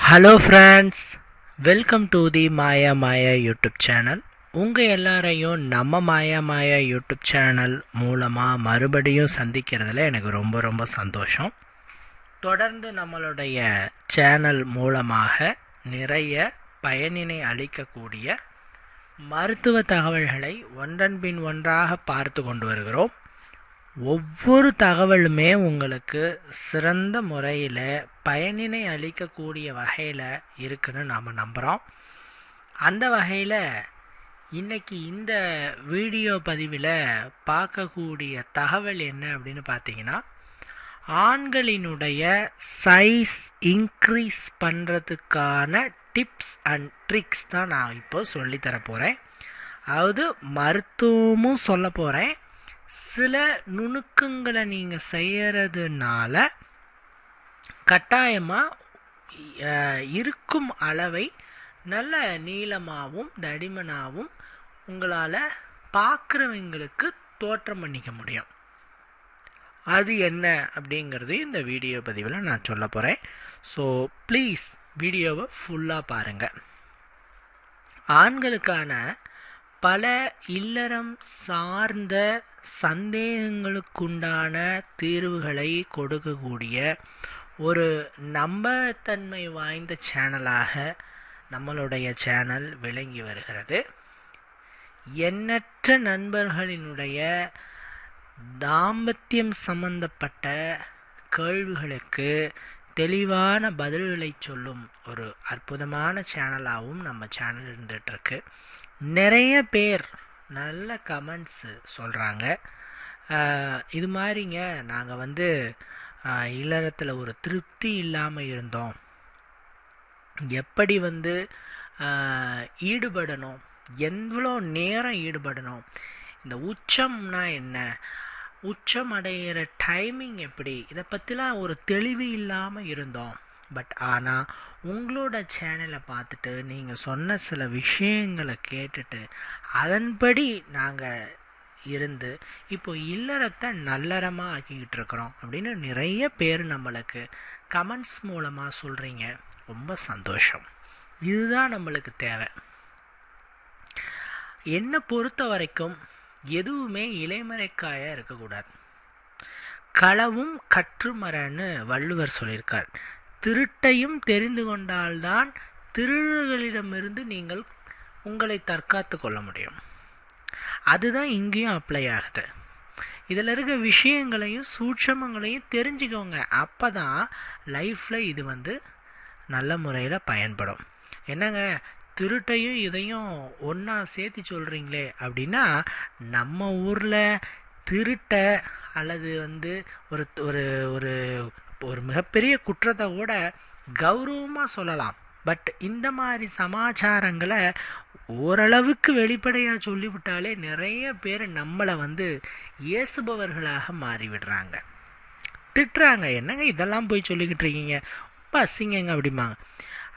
Hello friends, welcome to the Maya Maya YouTube channel. உங்கள் எல்லாரையும் நம்ம மாயா மாயா யூடியூப் சேனல் மூலமாக மறுபடியும் சந்திக்கிறதுல எனக்கு ரொம்ப ரொம்ப சந்தோஷம். தொடர்ந்து நம்மளுடைய சேனல் மூலமாக நிறைய பயனினை அளிக்கக்கூடிய மருத்துவ தகவல்களை ஒன்றன் பின் ஒன்றாக பார்த்து கொண்டு வருகிறோம். ஒவ்வொரு தகவலுமே உங்களுக்கு சிறந்த முறையில் பயனினை அளிக்கக்கூடிய வகையில் இருக்குன்னு நாம் நம்புகிறோம். அந்த வகையில் இன்றைக்கி இந்த வீடியோ பதிவில் பார்க்கக்கூடிய தகவல் என்ன அப்படின்னு பார்த்தீங்கன்னா, ஆண்களினுடைய சைஸ் இன்க்ரீஸ் பண்ணுறதுக்கான டிப்ஸ் அண்ட் ட்ரிக்ஸ் தான் நான் இப்போ சொல்லித்தர போகிறேன். அதாவது மருத்துவமும் சொல்ல போகிறேன். சில நுணுக்கங்களை நீங்கள் செய்கிறதுனால கட்டாயமாக இருக்கும் அளவை நல்ல நீளமாகவும் தடிமனாகவும் உங்களால் பார்க்குறவங்களுக்கு தோற்றம் பண்ணிக்க முடியும். அது என்ன அப்படிங்கிறது இந்த வீடியோ பதிவில் நான் சொல்ல போகிறேன். ஸோ ப்ளீஸ் வீடியோவை ஃபுல்லாக பாருங்கள். ஆண்களுக்கான பல இல்லறம் சார்ந்த சந்தேகங்களுக்குண்டான தீர்வுகளை கொடுக்கக்கூடிய ஒரு நம்பகத்தன்மை வாய்ந்த சேனலாக நம்மளுடைய சேனல் விளங்கி வருகிறது. எண்ணற்ற நண்பர்களினுடைய தாம்பத்தியம் சம்பந்தப்பட்ட கேள்விகளுக்கு தெளிவான பதில்களை சொல்லும் ஒரு அற்புதமான சேனலாகவும் நம்ம சேனல் இருந்துகிட்ருக்கு. நிறைய பேர் நல்ல கமெண்ட்ஸு சொல்கிறாங்க. இது மாதிரிங்க, நாங்கள் இல்லறத்தில் ஒரு திருப்தி இல்லாமல் இருந்தோம், எப்படி ஈடுபடணும், எவ்வளோ நேரம் ஈடுபடணும், இந்த உச்சம்னா என்ன, உச்சம் அடைகிற டைமிங் எப்படி, இதை பற்றிலாம் ஒரு தெளிவு இல்லாமல் இருந்தோம். பட் ஆனால் உங்களோட சேனலை பார்த்துட்டு நீங்கள் சொன்ன சில விஷயங்களை கேட்டுட்டு அதன்படி நாங்கள் இருந்து இப்போ இல்லறத்தை நல்லறமாக ஆக்கிக்கிட்டு இருக்கிறோம் அப்படின்னு நிறைய பேர் நம்மளுக்கு கமெண்ட்ஸ் மூலமாக சொல்கிறீங்க. ரொம்ப சந்தோஷம். இதுதான் நம்மளுக்கு தேவை. என்னை பொறுத்த வரைக்கும் எதுவுமே இலைமறைக்காயாக இருக்கக்கூடாது. களவும் கற்றுமரன்னு வள்ளுவர் சொல்லியிருக்கார். திருட்டையும் தெரிந்து கொண்டால்தான் திருடர்களிடமிருந்து நீங்கள் உங்களை தற்காத்து கொள்ள முடியும். அதுதான் இங்கேயும் அப்ளை ஆகுது. இதில் இருக்க விஷயங்களையும் சூட்சமங்களையும் தெரிஞ்சுக்கோங்க. அப்போ தான் லைஃப்பில் இது நல்ல முறையில் பயன்படும். என்னங்க, திருட்டையும் இதையும் ஒன்றா சேர்த்து சொல்கிறீங்களே அப்படின்னா, நம்ம ஊரில் திருட்டை அல்லது ஒரு ஒரு ஒரு ஒரு மிகப்பெரிய குற்றத்தை கூட கௌரவமாக சொல்லலாம். பட் இந்த மாதிரி சமாச்சாரங்களை ஓரளவுக்கு வெளிப்படையாக சொல்லிவிட்டாலே நிறைய பேர் நம்மளை ஏசுபவர்களாக மாறிவிடுறாங்க, திட்டுறாங்க. என்னங்க இதெல்லாம் போய் சொல்லிக்கிட்டு இருக்கீங்க, ரொம்ப அசிங்கங்க அப்படிம்பாங்க.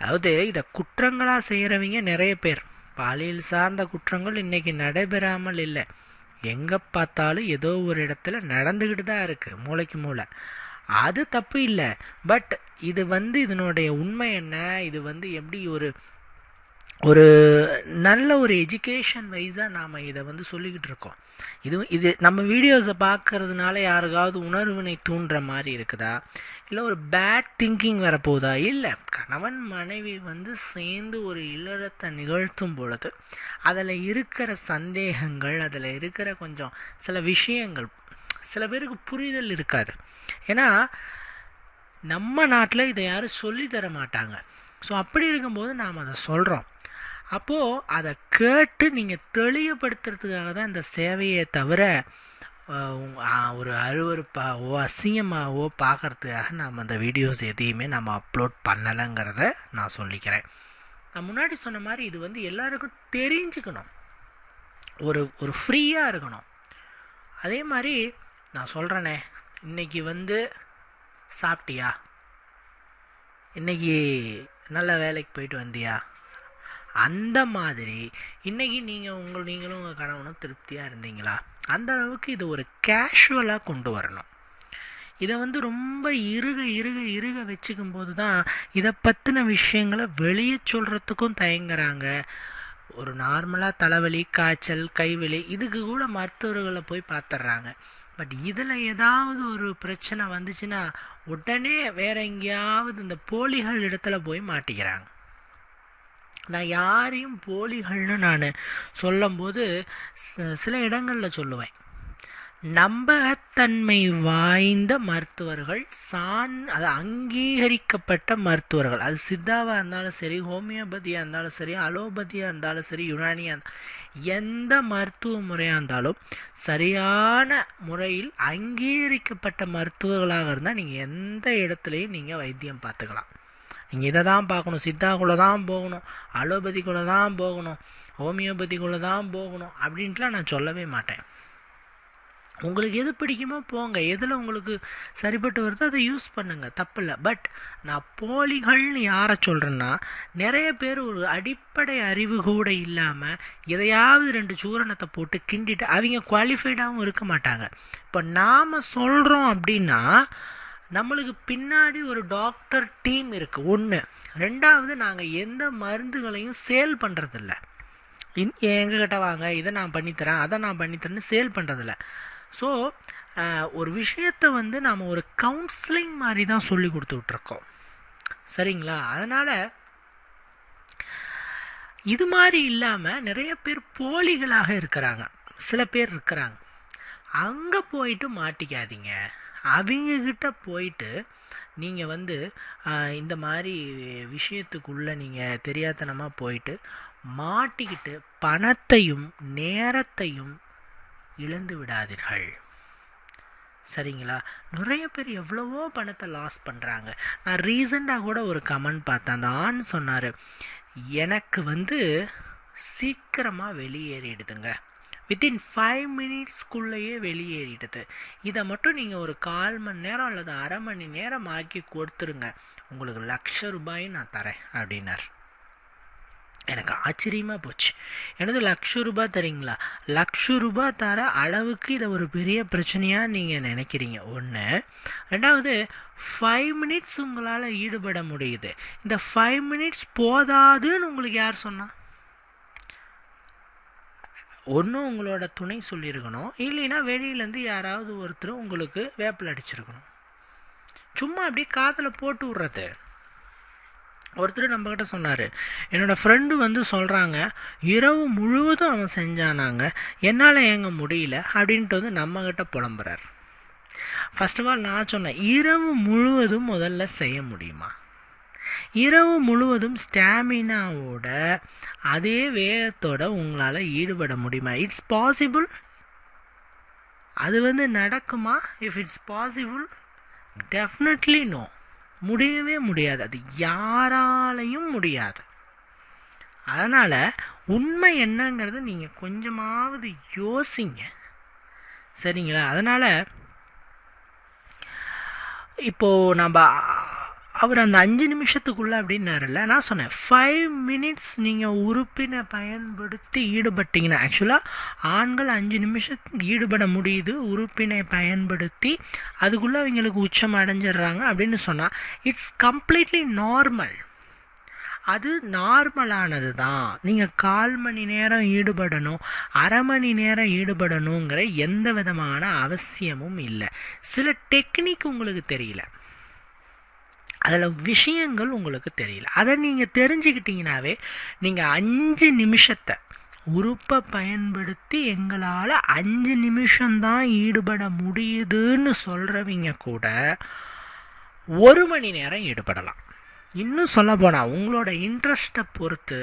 அதாவது இதை குற்றங்களாக செய்கிறவங்க நிறைய பேர். பாலியல் சார்ந்த குற்றங்கள் இன்றைக்கி நடைபெறாமல் இல்லை, எங்கே பார்த்தாலும் ஏதோ ஒரு இடத்துல நடந்துக்கிட்டு தான் இருக்குது, மூளைக்கு மூளை. அது தப்பு இல்லை. பட் இது இதனுடைய உண்மை என்ன, இது எப்படி ஒரு நல்ல ஒரு எஜுகேஷன் வைஸாக நாம் இதை சொல்லிக்கிட்டு இருக்கோம். இது நம்ம வீடியோஸை பார்க்கறதுனால யாருக்காவது உணர்வினை தூண்டுற மாதிரி இருக்குதா, இல்லை ஒரு பேட் திங்கிங் வரப்போதா? இல்லை. கணவன் மனைவி சேர்ந்து ஒரு இல்லறத்தை நிகழ்த்தும் பொழுது அதில் இருக்கிற சந்தேகங்கள், அதில் இருக்கிற கொஞ்சம் சில விஷயங்கள் சில பேருக்கு புரிதல் இருக்காது. ஏன்னா நம்ம நாட்டில் இதை யாரும் சொல்லித்தர மாட்டாங்க. ஸோ அப்படி இருக்கும்போது நாம் அதை சொல்கிறோம். அப்போது அதை கேட்டு நீங்கள் தெளிவுபடுத்துறதுக்காக தான் இந்த சேவையை தவிர ஒரு அருவருப்பாகவோ அசிங்கமாகவோ பார்க்குறதுக்காக நாம் அந்த வீடியோஸ் எதையுமே நம்ம அப்லோட் பண்ணலைங்கிறத நான் சொல்லிக்கிறேன். நான் முன்னாடி சொன்ன மாதிரி இது எல்லாருக்கும் தெரிஞ்சுக்கணும், ஒரு ஃப்ரீயாக இருக்கணும். அதே மாதிரி நான் சொல்கிறேனே, இன்றைக்கி சாப்பிட்டியா, இன்றைக்கி நல்ல வேலைக்கு போயிட்டு வந்தியா, அந்த மாதிரி இன்றைக்கி நீங்களும் உங்கள் கணவனும் திருப்தியாக இருந்தீங்களா, அந்த அளவுக்கு இது ஒரு கேஷுவலாக கொண்டு வரணும். இதை வந்து ரொம்ப இறுக இறுக இறுக வச்சுக்கும் போது தான் இதை பற்றின விஷயங்களை வெளியே சொல்கிறதுக்கும் தயங்குறாங்க. ஒரு நார்மலாக தலைவலி, காய்ச்சல், கைவலி இதுக்கு கூட மருத்துவர்களை போய் பார்த்துட்றாங்க. பட் இதில் ஏதாவது ஒரு பிரச்சனை வந்துச்சுன்னா உடனே வேற எங்கேயாவது இந்த போலிகள் இடத்துல போய் மாட்டிக்கிறாங்க. நான் யாரையும் போலிகள்னு நான் சொல்லும்போது சில இடங்களில் சொல்லுவேன், நம்பகத்தன்மை வாய்ந்த மருத்துவர்கள், அது அங்கீகரிக்கப்பட்ட மருத்துவர்கள், அது சித்தாவாக இருந்தாலும் சரி, ஹோமியோபதியாக இருந்தாலும் சரி, அலோபதியாக இருந்தாலும் சரி, யுனானியாக எந்த மருத்துவ முறையாக இருந்தாலும் சரியான முறையில் அங்கீகரிக்கப்பட்ட மருத்துவர்களாக இருந்தால் நீங்கள் எந்த இடத்துலையும் நீங்கள் வைத்தியம் பார்த்துக்கலாம். நீங்கள் இதை தான் பார்க்கணும், சித்தாக்குள்ளே தான் போகணும், அலோபதிக்குள்ளே தான் போகணும், ஹோமியோபதிக்குள்ளே தான் போகணும் அப்படின்ட்டுலாம் நான் சொல்லவே மாட்டேன். உங்களுக்கு எது பிடிக்குமோ போங்க, எதில் உங்களுக்கு சரிப்பட்டு வருதோ அதை யூஸ் பண்ணுங்கள், தப்பில்லை. பட் நான் போலிகள்னு யாரை சொல்கிறேன்னா, நிறைய பேர் ஒரு அடிப்படை அறிவு கூட இல்லாமல் எதையாவது 2 சூரணத்தை போட்டு கிண்டிட்டு அவங்க குவாலிஃபைடாகவும் இருக்க மாட்டாங்க. இப்போ நாம் சொல்கிறோம் அப்படின்னா நம்மளுக்கு பின்னாடி ஒரு டாக்டர் டீம் இருக்குது, ஒன்று. 2வது, நாங்கள் எந்த மருந்துகளையும் சேல் பண்ணுறதில்ல. எங்ககிட்ட வாங்க, இதை நான் பண்ணித்தரேன், அதை நான் பண்ணித்தரேன்னு சேல் பண்ணுறதில்ல. ஸோ ஒரு விஷயத்தை வந்து நாம் ஒரு கவுன்சிலிங் மாதிரி தான் சொல்லி கொடுத்துட்ருக்கோம், சரிங்களா? அதனால் இது மாதிரி இல்லாமல் நிறைய பேர் போலிகளாக இருக்கிறாங்க, சில பேர் இருக்கிறாங்க. அங்கே போயிட்டு மாட்டிக்காதீங்க. அவங்கக்கிட்ட போயிட்டு நீங்கள் வந்து இந்த மாதிரி விஷயத்துக்குள்ளே நீங்கள் தெரியாதனமாக போயிட்டு மாட்டிக்கிட்டு பணத்தையும் நேரத்தையும் இழந்து விடாதீர்கள், சரிங்களா? நிறைய பேர் எவ்வளவோ பணத்தை லாஸ் பண்ணுறாங்க. நான் ரீசெண்டாக கூட ஒரு கமெண்ட் பார்த்தேன். அந்த ஆண் சொன்னார், எனக்கு வந்து சீக்கிரமாக வெளியேறிடுதுங்க, வித்தின் 5 மினிட்ஸ்க்குள்ளேயே வெளியேறிடுது. இதை மட்டும் நீங்கள் ஒரு 1/4 மணி நேரம் அல்லது அரை மணி நேரம் ஆக்கி கொடுத்துருங்க, உங்களுக்கு ₹1,00,000 நான் தரேன் அப்படின்னார். எனக்கு ஆச்சரியமாக போச்சு. எனது ₹1,00,000 தரீங்களா? ₹1,00,000 தர அளவுக்கு இதை ஒரு பெரிய பிரச்சனையாக நீங்கள் நினைக்கிறீங்க, ஒன்று. 2வது, 5 மினிட்ஸ் உங்களால் ஈடுபட முடியுது. இந்த 5 மினிட்ஸ் போதாதுன்னு உங்களுக்கு யார் சொன்னா? ஒன்றும் உங்களோட துணை சொல்லியிருக்கணும், இல்லைன்னா வெளியிலேருந்து யாராவது ஒருத்தர் உங்களுக்கு வேப்பில் அடிச்சிருக்கணும். சும்மா அப்படியே காதில் போட்டு விட்றது. ஒருத்தர் நம்மக்கிட்ட சொன்னார், என்னோடய ஃப்ரெண்டு வந்து சொல்கிறாங்க, இரவு முழுவதும் அவன் செஞ்சானாங்க, என்னால் ஏங்க முடியல அப்படின்ட்டு வந்து நம்மக்கிட்ட புலம்புறார். ஃபர்ஸ்ட் ஆஃப் ஆல் நான் சொன்னேன், இரவு முழுவதும் முதல்ல செய்ய முடியுமா? இரவு முழுவதும் ஸ்டாமினாவோட அதே வேகத்தோட உங்களால் ஈடுபட முடியுமா? It's possible. அது வந்து நடக்குமா? If it's possible, definitely no. முடியவே முடியாது, அது யாராலையும் முடியாது. அதனால் உண்மை என்னங்கிறது நீங்கள் கொஞ்சமாவது யோசிங்க, சரிங்களா? அதனால் இப்போது நம்ம அவர் அந்த 5 நிமிஷத்துக்குள்ளே அப்படின்னாருல்ல, நான் சொன்னேன் 5 மினிட்ஸ் நீங்கள் உறுப்பினை பயன்படுத்தி ஈடுபட்டிங்கன்னா, ஆக்சுவலாக ஆண்கள் 5 நிமிஷம் ஈடுபட முடியுது உறுப்பினை பயன்படுத்தி, அதுக்குள்ளே அவங்களுக்கு உச்சம் அடைஞ்சிடுறாங்க அப்படின்னு சொன்னால் இட்ஸ் கம்ப்ளீட்லி நார்மல். அது நார்மலானது தான். நீங்கள் 1/4 மணி நேரம் ஈடுபடணும், அரை மணி நேரம் ஈடுபடணுங்கிற எந்த விதமான அவசியமும் இல்லை. சில டெக்னிக் உங்களுக்கு தெரியல, அதில் விஷயங்கள் உங்களுக்கு தெரியல, அதை நீங்கள் தெரிஞ்சுக்கிட்டீங்கன்னாவே நீங்கள் 5 நிமிஷத்தை உறுப்பை பயன்படுத்தி எங்களால் 5 நிமிஷம்தான் ஈடுபட முடியுதுன்னு சொல்கிறவங்க கூட 1 மணி நேரம் ஈடுபடலாம். இன்னும் சொல்ல போனால் உங்களோட இன்ட்ரெஸ்ட்டை பொறுத்து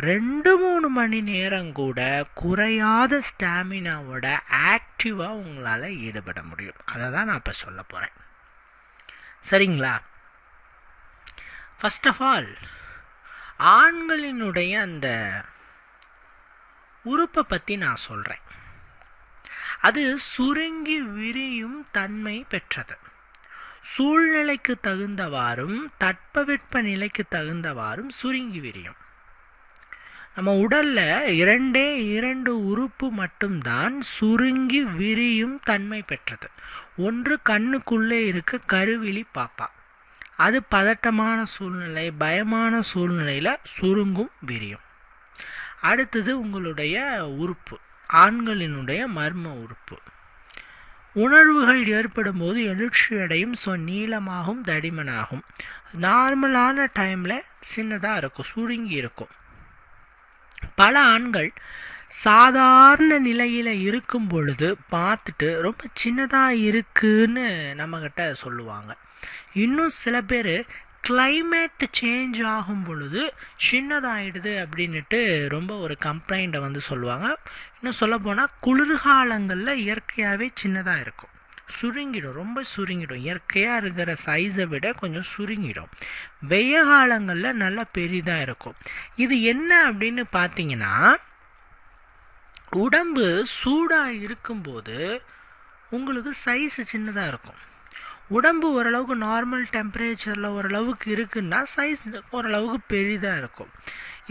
2-3 மணி நேரம் கூட குறையாத ஸ்டாமினாவோட ஆக்டிவாக உங்களால் ஈடுபட முடியும். அதை தான் நான் இப்போ சொல்ல போகிறேன், சரிங்களா? ஃபர்ஸ்ட் ஆஃப் ஆல், ஆண்களினுடைய அந்த உறுப்பை பற்றி நான் சொல்கிறேன். அது சுருங்கி விரியும் தன்மை பெற்றது. சூழ்நிலைக்கு தகுந்தவாறும் தட்பவெட்ப நிலைக்கு தகுந்தவாறும் சுருங்கி விரியும். நம்ம உடல்ல இரண்டே 2 உறுப்பு மட்டும்தான் சுருங்கி விரியும் தன்மை பெற்றது. ஒன்று கண்ணுக்குள்ளே இருக்க கருவிழி பாப்பா. அது பதட்டமான சூழ்நிலை, பயமான சூழ்நிலையில சுருங்கும், விரியும். அடுத்தது உங்களுடைய உறுப்பு, ஆண்களினுடைய மர்ம உறுப்பு. உணர்வுகள் ஏற்படும் போது எழுச்சி அடையும். ஸோ நீளமாகும், தடிமனாகும். நார்மலான டைமில் சின்னதாக இருக்கும், சுருங்கி இருக்கும். பல ஆண்கள் சாதாரண நிலையில் இருக்கும் பொழுது பார்த்துட்டு ரொம்ப சின்னதாக இருக்குன்னு நம்மக்கிட்ட சொல்லுவாங்க. இன்னும் சில பேர் கிளைமேட் சேஞ்ச் ஆகும் பொழுது சின்னதாகிடுது அப்படின்ட்டு ரொம்ப ஒரு கம்ப்ளைண்ட்டை வந்து சொல்லுவாங்க. இன்னும் சொல்லப்போனால் குளிர்காலங்களில் இயற்கையாகவே சின்னதாக இருக்கும், சுருங்கிடும், ரொம்ப சுருங்கிடும். இயற்கையாக இருக்கிற சைஸை விட கொஞ்சம் சுருங்கிடும். வெய்ய காலங்களில் நல்லா பெரிதாக இருக்கும். இது என்ன அப்படின்னு பார்த்தீங்கன்னா, உடம்பு சூடாக இருக்கும்போது உங்களுக்கு சைஸ் சின்னதாக இருக்கும். உடம்பு ஓரளவுக்கு நார்மல் டெம்பரேச்சரில் ஓரளவுக்கு இருக்குன்னா சைஸ் ஓரளவுக்கு பெரிதாக இருக்கும்.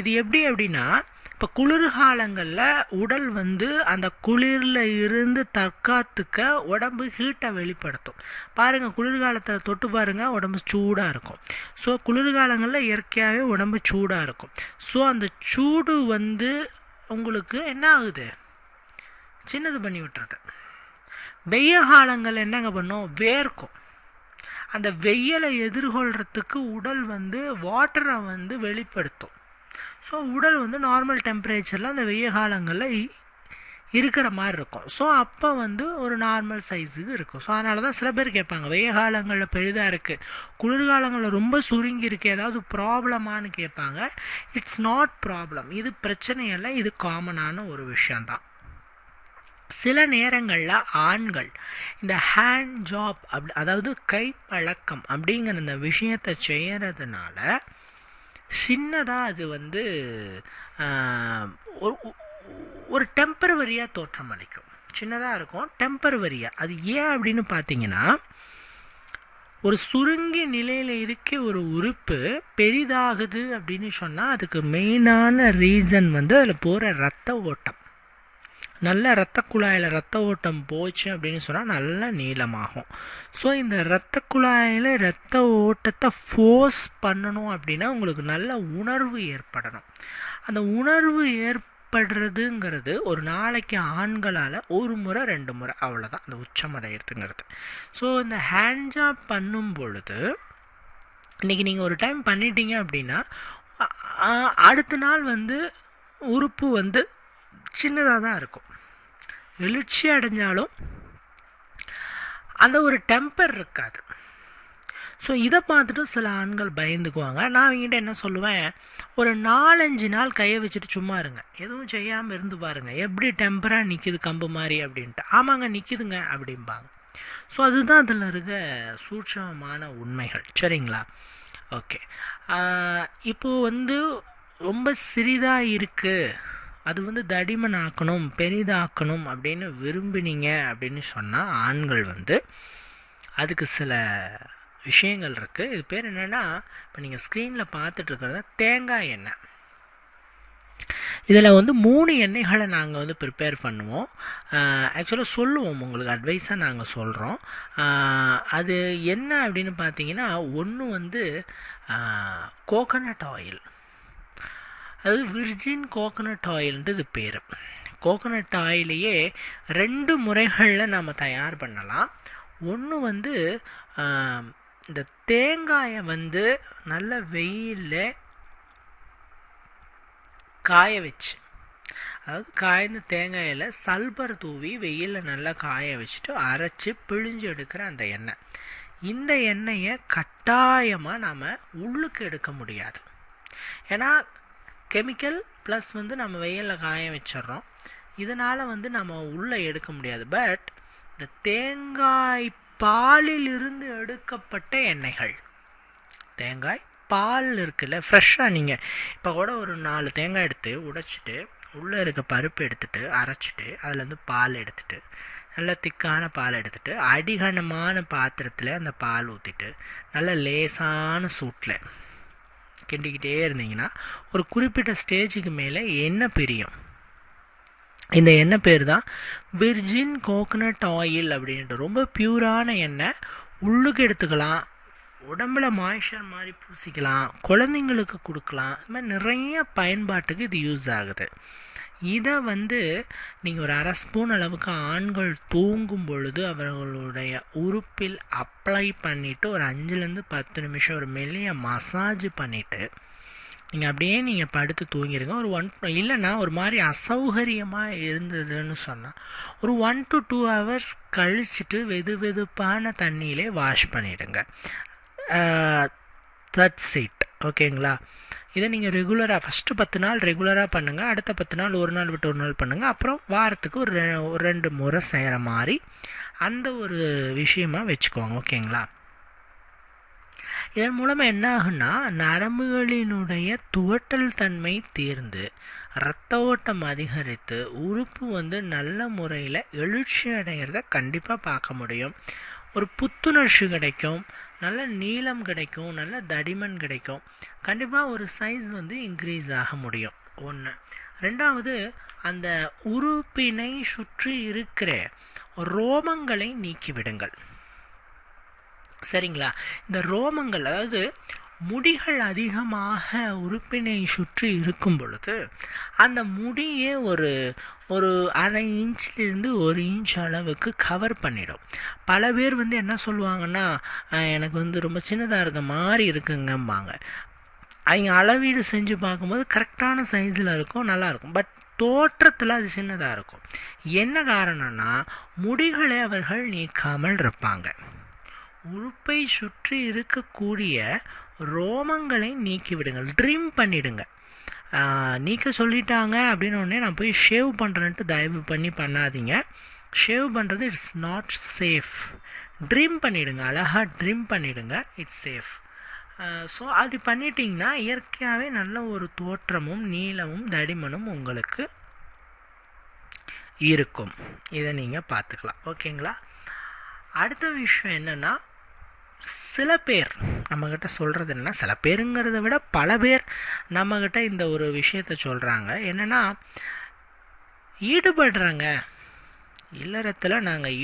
இது எப்படி அப்படின்னா, இப்போ குளிர்காலங்களில் உடல் வந்து அந்த குளிரில் இருந்து தற்காத்துக்க உடம்பு ஹீட்டை வெளிப்படுத்தும். பாருங்கள், குளிர்காலத்தில் தொட்டு பாருங்கள், உடம்பு சூடாக இருக்கும். ஸோ குளிர்காலங்களில் இயற்கையாகவே உடம்பு சூடாக இருக்கும். ஸோ அந்த சூடு வந்து உங்களுக்கு என்ன ஆகுது, சின்னது பண்ணி விட்டுறது. வெய்ய காலங்கள் என்னங்க பண்ணும், வேர்க்கும். அந்த வெயிலை எதிர்கொள்கிறதுக்கு உடல் வந்து வாட்டரை வந்து வெளிப்படுத்தும். ஸோ உடல் வந்து நார்மல் டெம்பரேச்சரில் அந்த வெய்ய காலங்களில் இருக்கிற மாதிரி இருக்கும். ஸோ அப்போ வந்து ஒரு நார்மல் சைஸுக்கு இருக்கும். ஸோ அதனால தான் சில பேர் கேட்பாங்க, வெய்ய காலங்களில் பெரிதாக இருக்குது, குளிர்காலங்களில் ரொம்ப சுருங்கி இருக்குது, ஏதாவது ப்ராப்ளமானு கேட்பாங்க. இட்ஸ் நாட் ப்ராப்ளம், இது பிரச்சனையல்ல, இது காமனான ஒரு விஷயந்தான். சில நேரங்களில் ஆண்கள் இந்த ஹேண்ட் ஜாப் அதாவது கைப்பழக்கம் அப்படிங்கிற இந்த விஷயத்தை செய்கிறதுனால சின்னதாக அது வந்து ஒரு டெம்பரவரியாக தோற்றம் அளிக்கும். சின்னதாக இருக்கும், டெம்பரவரியாக. அது ஏன் அப்படின்னு பார்த்தீங்கன்னா, ஒரு சுருங்கிய நிலையில் இருக்க ஒரு உறுப்பு பெரிதாகுது அப்படின்னு சொன்னால் அதுக்கு மெயினான ரீசன் வந்து அதில் போகிற ரத்த ஓட்டம். நல்ல இரத்த குழாயில் ரத்த ஓட்டம் போச்சு அப்படின்னு சொன்னால் நல்லா நீளமாகும். ஸோ இந்த இரத்த குழாயில் இரத்த ஓட்டத்தை ஃபோர்ஸ் பண்ணணும் அப்படின்னா உங்களுக்கு நல்ல உணர்வு ஏற்படணும். அந்த உணர்வு ஏற்படுறதுங்கிறது ஒரு நாளைக்கு ஆண்களால் 1 முறை 2 முறை அவ்வளோதான் அந்த உச்சமடைகிறதுங்கிறது. ஸோ இந்த ஹேண்ட் ஜாப் பண்ணும் பொழுது இன்றைக்கி நீங்கள் ஒரு டைம் பண்ணிட்டீங்க அப்படின்னா அடுத்த நாள் வந்து உறுப்பு வந்து சின்னதாக தான் இருக்கும். எழுச்சி அடைஞ்சாலும் அந்த ஒரு டெம்பர் இருக்காது. ஸோ இதை பார்த்துட்டு சில ஆண்கள் பயந்துக்குவாங்க. நான் அவங்ககிட்ட என்ன சொல்லுவேன், ஒரு 4-5 நாள் கையை வச்சுட்டு சும்மா இருங்க, எதுவும் செய்யாமல் இருந்து பாருங்கள், எப்படி டெம்பராக நிற்கிது கம்பு மாதிரி அப்படின்ட்டு. ஆமாங்க நிற்கிதுங்க அப்படிம்பாங்க. ஸோ அதுதான் அதில் இருக்க சூட்சமமான உண்மைகள். சரிங்களா? ஓகே. இப்போது வந்து ரொம்ப சிறிதாக இருக்குது, அது வந்து தடிமனாக்கணும், பெரிதாக்கணும் அப்படின்னு விரும்பினீங்க அப்படின்னு சொன்னால் ஆண்கள் வந்து அதுக்கு சில விஷயங்கள் இருக்குது. இது பேர் என்னென்னா, இப்போ நீங்கள் ஸ்க்ரீனில் பார்த்துட்ருக்கிறது தேங்காய் எண்ணெய். இதில் வந்து 3 எண்ணெய்களை நாங்கள் வந்து ப்ரிப்பேர் பண்ணுவோம். ஆக்சுவலாக சொல்லுவோம், உங்களுக்கு அட்வைஸாக நாங்கள் சொல்கிறோம். அது என்ன அப்படின்னு பார்த்தீங்கன்னா, ஒன்று வந்து கோகனட் ஆயில், அதாவது விர்ஜின் கோகனட் ஆயில்ன்றது பேர். கோகனட் ஆயிலையே 2 முறைகளில் நம்ம தயார் பண்ணலாம். ஒன்று வந்து இந்த தேங்காயை வந்து நல்ல வெயிலில் காய வச்சு, அதாவது காய்ந்த தேங்காயில் சல்பர் தூவி வெயிலில் நல்லா காய வச்சுட்டு அரைச்சி பிழிஞ்சு எடுக்கிற அந்த எண்ணெய். இந்த எண்ணெயை கட்டாயமாக நாம் உள்ளுக்கு எடுக்க முடியாது. ஏன்னா கெமிக்கல் ப்ளஸ் வந்து நம்ம வெயிலில் காய வச்சிட்றோம், இதனால் வந்து நம்ம உள்ளே எடுக்க முடியாது. பட் இந்த தேங்காய் பாலிலிருந்து எடுக்கப்பட்ட எண்ணெய்கள், தேங்காய் பால் இருக்குல்ல, ஃப்ரெஷ்ஷாக நீங்கள் இப்போ கூட ஒரு 4 தேங்காய் எடுத்து உடைச்சிட்டு உள்ளே இருக்க பருப்பு எடுத்துகிட்டு அரைச்சிட்டு அதுலேருந்து பால் எடுத்துகிட்டு நல்ல திக்கான பால் எடுத்துகிட்டு அடிகனமான பாத்திரத்தில் அந்த பால் ஊற்றிட்டு நல்ல லேசான சூட்டில் கிண்டிக்கிட்டே இருந்தீங்கன்னா ஒரு குறிப்பிட்ட ஸ்டேஜுக்கு மேலே எண்ணெய் பிரியும். இந்த எண்ணெய் பேர் தான் விர்ஜின் கோகனட் ஆயில் அப்படின்ட்டு. ரொம்ப பியூரான எண்ணெய். உள்ளுக்கு எடுத்துக்கலாம், உடம்புல மாய்ஸ்சர் மாதிரி பூசிக்கலாம், குழந்தைங்களுக்கு கொடுக்கலாம். இது மாதிரி நிறைய பயன்பாட்டுக்கு இது யூஸ் ஆகுது. இதை நீங்கள் ஒரு 1/2 ஸ்பூன் அளவுக்கு ஆண்கள் தூங்கும் பொழுது அவர்களுடைய உறுப்பில் அப்ளை பண்ணிவிட்டு ஒரு 5லேருந்து 10 நிமிஷம் ஒரு மெல்லிய மசாஜ் பண்ணிவிட்டு நீங்கள் படுத்து தூங்கிடுங்க. இல்லைன்னா ஒரு மாதிரி அசௌகரியமாக இருந்ததுன்னு சொன்னால் ஒரு 1 to 2 hours கழிச்சிட்டு வெதுப்பான தண்ணியிலே வாஷ் பண்ணிவிடுங்க. That's it. ஓகேங்களா? இதை நீங்கள் ரெகுலராக ஃபஸ்ட்டு 10 நாள் ரெகுலராக பண்ணுங்கள். அடுத்த 10 நாள் ஒரு நாள் விட்டு ஒரு நாள் பண்ணுங்கள். அப்புறம் வாரத்துக்கு ஒரு 2 முறை செய்கிற மாதிரி அந்த ஒரு விஷயமாக வச்சுக்கோங்க. ஓகேங்களா? இதன் மூலமாக என்ன ஆகுன்னா, நரம்புகளினுடைய துவட்டல் தன்மை தீர்ந்து இரத்த ஓட்டம் அதிகரித்து உறுப்பு நல்ல முறையில் எழுச்சி அடைகிறத கண்டிப்பாக பார்க்க முடியும். ஒரு புத்துணர்ச்சி கிடைக்கும், நல்ல நீளம் கிடைக்கும், நல்ல தடிமன் கிடைக்கும். கண்டிப்பாக ஒரு சைஸ் இன்க்ரீஸ் ஆக முடியும். 1. 2வது, அந்த உறுப்பினை சுற்றி இருக்கிற ரோமங்களை நீக்கிவிடுங்கள். சரிங்களா? இந்த ரோமங்கள், அதாவது முடிகள் அதிகமாக உறுப்பினை சுற்றி இருக்கும் பொழுது அந்த முடியே ஒரு 1/2 இன்ச்சிலிருந்து 1 இன்ச் அளவுக்கு கவர் பண்ணிடும். பல பேர் என்ன சொல்லுவாங்கன்னா, எனக்கு ரொம்ப சின்னதாக இருக்க மாதிரி இருக்குங்கம்பாங்க. அவங்க அளவீடு செஞ்சு பார்க்கும்போது கரெக்டான சைஸில் இருக்கும், நல்லாயிருக்கும். பட் தோற்றத்தில் அது சின்னதாக இருக்கும். என்ன காரணம்னா, முடிகளை அவர்கள் நீக்காமல் இருப்பாங்க. உறுப்பை சுற்றி இருக்கக்கூடிய ரோமங்களை நீக்கி விடுங்கள், ட்ரிம் பண்ணிவிடுங்க. நீக்க சொல்லிட்டாங்க அப்படின்னு உடனே நான் போய் ஷேவ் பண்ணுறேன்ட்டு தயவு பண்ணாதீங்க. ஷேவ் பண்ணுறது இட்ஸ் நாட் சேஃப். ட்ரிம் பண்ணிவிடுங்க, அழகாக ட்ரிம் பண்ணிவிடுங்க, இட்ஸ் சேஃப். ஸோ அப்படி பண்ணிட்டீங்கன்னா இயற்கையாகவே நல்ல ஒரு தோற்றமும் நீளமும் தடிமனும் உங்களுக்கு இருக்கும். இதை நீங்கள் பார்த்துக்கலாம். ஓகேங்களா? அடுத்த விஷயம் என்னென்னா, சில பேர் நம்மக்கிட்ட சொல்கிறது என்னென்னா, சில பேருங்கிறத விட பல பேர் நம்மக்கிட்ட இந்த ஒரு விஷயத்த சொல்கிறாங்க. என்னென்னா, ஈடுபடுறாங்க, இல்லறத்தில் நாங்கள்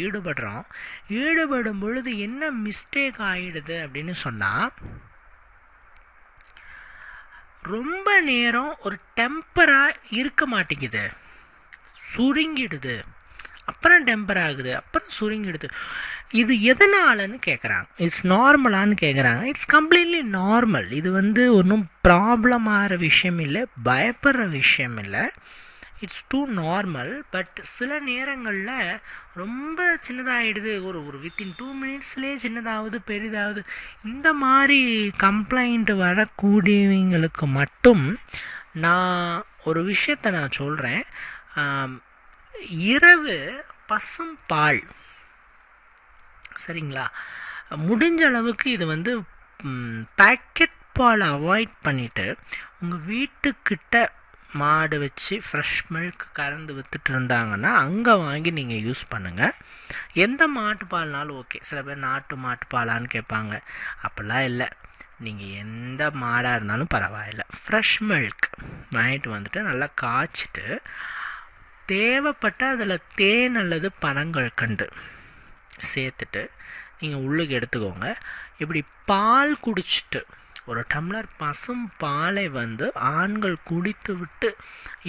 ஈடுபடும் பொழுது என்ன மிஸ்டேக் ஆகிடுது அப்படின்னு சொன்னால், ரொம்ப நேரம் ஒரு டெம்பராக இருக்க மாட்டேங்குது, சுருங்கிடுது, அப்புறம் டெம்பர் ஆகுது, அப்புறம் சுருங்கிடுது. இது எதனாலன்னு கேட்குறாங்க. இட்ஸ் நார்மலான்னு கேட்குறாங்க. It's completely normal. இது ஒன்றும் ப்ராப்ளம் ஆகிற விஷயம் இல்லை, பயப்படுற விஷயம் இல்லை. It's two normal. பட் சில நேரங்களில் ரொம்ப சின்னதாகிடுது, ஒரு வித்தின் 2 மினிட்ஸ்லேயே சின்னதாவது பெரிதாவது. இந்த மாதிரி கம்ப்ளைண்ட் வரக்கூடியவங்களுக்கு மட்டும் நான் ஒரு விஷயத்தை நான் சொல்கிறேன். இரவு பசும் பால், சரிங்களா, முடிஞ்ச அளவுக்கு இது பேக்கெட் பால் அவாய்ட் பண்ணிவிட்டு உங்கள் வீட்டுக்கிட்ட மாடு வச்சு ஃப்ரெஷ் மில்க் கறந்து விற்றுட்டு இருந்தாங்கன்னா அங்கே வாங்கி நீங்கள் யூஸ் பண்ணுங்கள். எந்த மாட்டு பால்னாலும் ஓகே. சில பேர் நாட்டு மாட்டு பாலான்னு கேட்பாங்க. அப்படிலாம் இல்லை, நீங்கள் எந்த மாடாக இருந்தாலும் பரவாயில்லை, ஃப்ரெஷ் மில்க் வாங்கிட்டு நல்லா காய்ச்சிட்டு தேவைப்பட்ட அதில் தேன் அல்லது பனங்கற்கண்டு சேர்த்துட்டு நீங்கள் உள்ளுக்கு எடுத்துக்கோங்க. இப்படி பால் குடிச்சிட்டு ஒரு டம்ளர் பசும் பாலை ஆண்கள் குடித்து விட்டு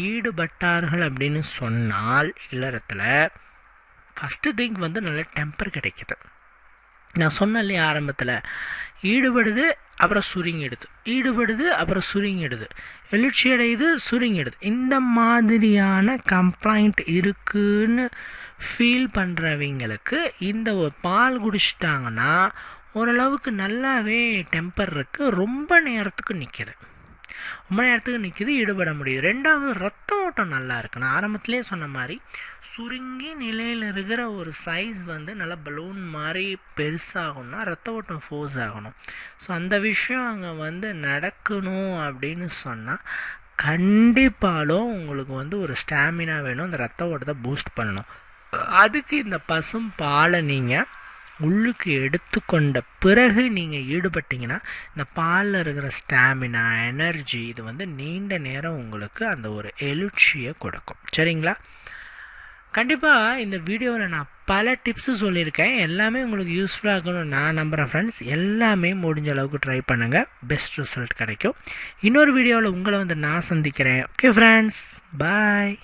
ஈடுபட்டார்கள் அப்படின்னு சொன்னால் இல்லறத்தில் ஃபஸ்ட்டு திங் நல்ல டெம்பர் கிடைக்கிது. நான் சொன்னேன் இல்லையா ஆரம்பத்தில், ஈடுபடுது அப்புறம் சுருங்கிடுது, ஈடுபடுது அப்புறம் சுருங்கிடுது, எழுச்சி அடையுது, சுருங்கிடுது. இந்த மாதிரியான கம்ப்ளைண்ட் இருக்குன்னு ஃபீல் பண்ணுறவங்களுக்கு இந்த பால் குடிச்சிட்டாங்கன்னா ஓரளவுக்கு நல்லாவே டெம்பர் இருக்குது, ரொம்ப நேரத்துக்கு நிற்கிது, ஈடுபட முடியுது. 2வது, ரத்த ஓட்டம் நல்லா இருக்குது. நான் ஆரம்பத்திலே சொன்ன மாதிரி சுருங்கி நிலையில் இருக்கிற ஒரு சைஸ் நல்லா பலூன் மாதிரி பெருசாகணும்னா ரத்த ஓட்டம் ஃபோர்ஸ் ஆகணும். ஸோ அந்த விஷயம் அங்கே நடக்கணும் அப்படின்னு சொன்னால் கண்டிப்பாலும் உங்களுக்கு ஒரு ஸ்டாமினா வேணும், அந்த ரத்த ஓட்டத்தை பூஸ்ட் பண்ணணும். அதுக்கு இந்த பசும் பாலை நீங்கள் உள்ளுக்கு எடுத்துக்கொண்ட பிறகு நீங்கள் ஈடுபட்டிங்கன்னா இந்த பாலில் இருக்கிற ஸ்டாமினா, எனர்ஜி இது வந்து நீண்ட நேரம் உங்களுக்கு அந்த ஒரு எழுச்சியை கொடுக்கும். சரிங்களா? கண்டிப்பாக இந்த வீடியோவில் நான் பல டிப்ஸு சொல்லியிருக்கேன். எல்லாமே உங்களுக்கு யூஸ்ஃபுல்லாக இருக்கணும்னு நான் நம்புகிறேன் ஃப்ரெண்ட்ஸ். எல்லாமே முடிஞ்ச அளவுக்கு ட்ரை பண்ணுங்கள், பெஸ்ட் ரிசல்ட் கிடைக்கும். இன்னொரு வீடியோவில் உங்களை வந்து நான் சந்திக்கிறேன். ஓகே ஃப்ரெண்ட்ஸ், பாய்.